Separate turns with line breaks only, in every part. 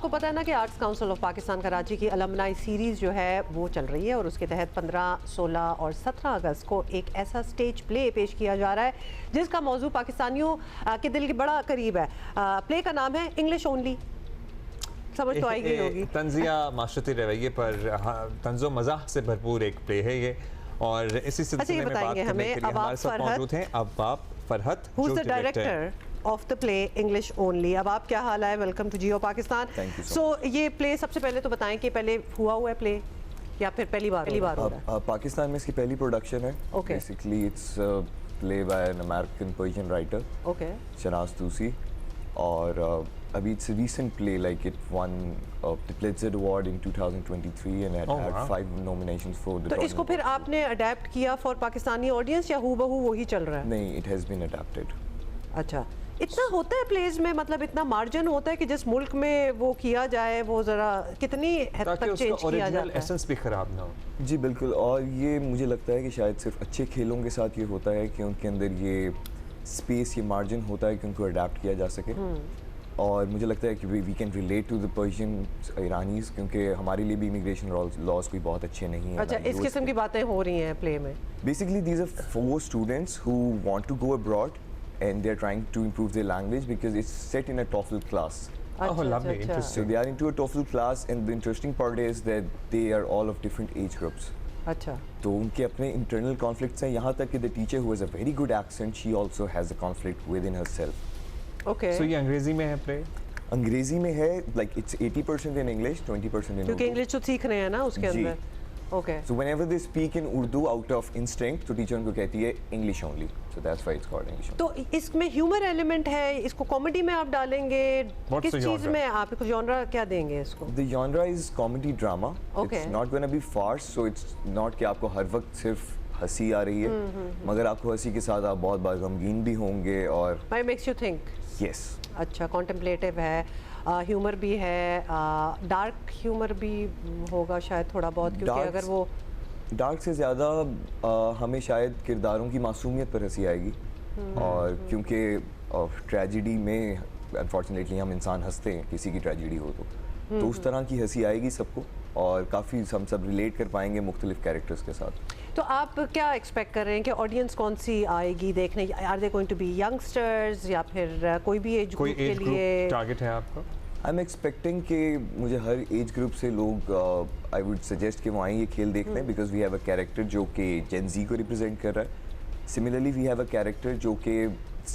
आपको पता है ना कि arts council of Pakistan Karachi की अलमनाई सीरीज़ जो है वो चल रही है और उसके तहत 15, 16 और 17 अगस्त को एक ऐसा स्टेज प्ले पेश किया जा रहा है जिसका मौजू पाकिस्तानियों के दिल के बड़ा करीब है। प्ले का नाम है इंग्लिश ओनली। समझ तो आई गई होगी।
तंजिया माशरती रवैये पर तंजो मज़ाह से भरपूर एक प्ले है ये, और इसी सिलसिले में बात करने के लिए हमारे साथ मौजूद हैं Abbab Farhat,
who is the director of the play English only. अब आप क्या हाल है? Welcome to Geo Pakistan. So ये प्ले सबसे पहले तो बताएं कि पहले हुआ है प्ले या फिर पहली बार हो रहा है?
पाकिस्तान में इसकी पहली प्रोडक्शन है।
Okay.
Basically it's play by an American Persian writer Sanaz Toossi, और अभी it's recent play, like it won the Pulitzer award in 2023 and had 5 nominations for the.
तो इसको फिर आपने अडेप्ट किया फॉर पाकिस्तानी ऑडियंस या हूबहू वही चल रहा है?
नहीं, इट हैज बीन अडेप्टेड।
अच्छा, इतना होता है प्लेज में, मतलब इतना मार्जिन होता है कि जिस मुल्क में वो किया जाए वो जरा कितनी हद तक चेंज किया जाता है,
एसेंस भी खराब ना हो।
जी बिल्कुल, और ये मुझे लगता है कि शायद सिर्फ अच्छे खेलों के साथ ये होता है कि उनके अंदर ये स्पेस, ये मार्जिन होता है कि उनको अडेप्ट किया जा सके। और मुझे लगता है कि we can relate to the Persian Iranians, क्योंकि हमारे लिए भी इमिग्रेशन लॉज कोई बहुत अच्छे नहीं हैं।
अच्छा, इस किस्म की बातें हो रही हैं प्ले में।
Basically these are 4 students who want to go abroad and they're trying to improve their language because it's set in a TOEFL class.
Oh, lovely, interesting.
So they are into a TOEFL class, and the interesting part is that they are all of different age groups.
अच्छा,
तो उनके अपने internal conflicts हैं, यहाँ तक कि the teacher who has a very good accent, she also has a conflict within herself.
okay.
So ये अंग्रेजी में है प्ले?
अंग्रेजी में है, like it's 80% in English, 20% in
क्योंकि
Urdu.
इंग्लिश तो सीख रहे हैं ना उसके अंदर। Okay.
So whenever they speak in Urdu out of instinct, तो टीचर उनको कहती है English only. So that's why it's called English only.
तो इसमें ह्यूमर एलिमेंट है, इसको कॉमेडी में आप डालेंगे,
What's
किस
the
चीज़
genre?
में आप जॉनरा क्या देंगे इसको?
The genre is comedy drama.
Okay.
It's not going to be farce, so it's not कि आपको हर वक्त सिर्फ हंसी आ रही है, मगर आपको हंसी के साथ आप बहुत बार गमगीन भी होंगे। और
It makes you think.
yes.
अच्छा, कॉन्टेम्पलेटिव है, ह्यूमर भी है, डार्क ह्यूमर भी होगा शायद थोड़ा बहुत, क्योंकि
Dark-
अगर वो
डार्क से ज़्यादा हमें शायद किरदारों की मासूमियत पर हंसी आएगी, और क्योंकि ट्रेजिडी में अनफॉर्चुनेटली हम इंसान हंसते हैं किसी की ट्रेजिडी हो तो उस तरह की हंसी आएगी सबको, और काफ़ी हम सब रिलेट कर पाएंगे मुख्तलिफ कैरेक्टर्स के साथ।
तो आप क्या एक्सपेक्ट कर रहे हैं कि ऑडियंस कौन सी आएगी देखने? Are they going to be youngsters या फिर कोई भी एज
कोई
ग्रुप के
एज
लिए?
ग्रुप टारगेट है आपका?
आई एम एक्सपेक्टिंग कि मुझे हर एज ग्रुप से लोग आई वुड सजेस्ट कि वो आएँ ये खेल देखने, because we have a character जो कि जेन ज़ी को रिप्रेजेंट कर रहा है। Similarly we have a character जो कि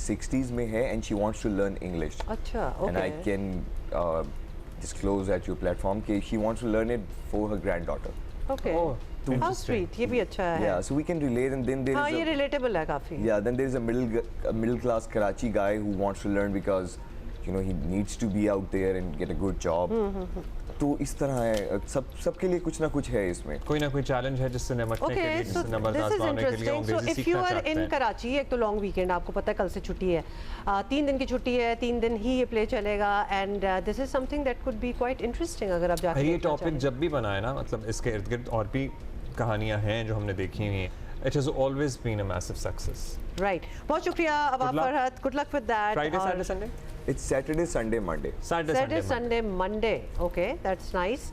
60s में है and she wants to learn English.
अच्छा,
and I can disclose at your platform कि she wants to learn it for her granddaughter.
Okay,
Oh,
how
interesting.
Sweet, ये भी अच्छा है।
Yeah, so we can relate, and then there
हाँ,
is
ये
a,
relatable है काफ़ी।
yeah, then there is a middle class Karachi guy who wants to learn because you know he needs to be out there and get a good job. तो इस तरह है, सबके लिए कुछ ना कुछ है इसमें।
कोई ना कोई चैलेंज है जिससे निपटने के लिए,
Okay, so
जिससे नंबर
this is
आजमाने के लिए
interesting. So
अंग्रेजी
if you
सीखना
are
चाहते
in
हैं।
Karachi, एक तो लॉन्ग वीकेंड, आपको पता है कल से छुट्टी है, 3 दिन की छुट्टी है, 3 दिन ही ये प्ले चलेगा, and this is something that could be quite interesting अगर आप जाके
ये
देखना
टॉपिक
चाहें।
जब भी बनाए ना, मतलब इसके इर्द गिर्द और भी कहानियां हैं जो हमने देखी हुई हैं, it has always been a massive success.
Right, बहुत शुक्रिया अब्बाब
luck.
Farhat, good luck with that.
Friday, Saturday, Sunday?
It's Saturday, Sunday, Monday.
Saturday,
Saturday, Sunday, Monday. Okay, that's nice.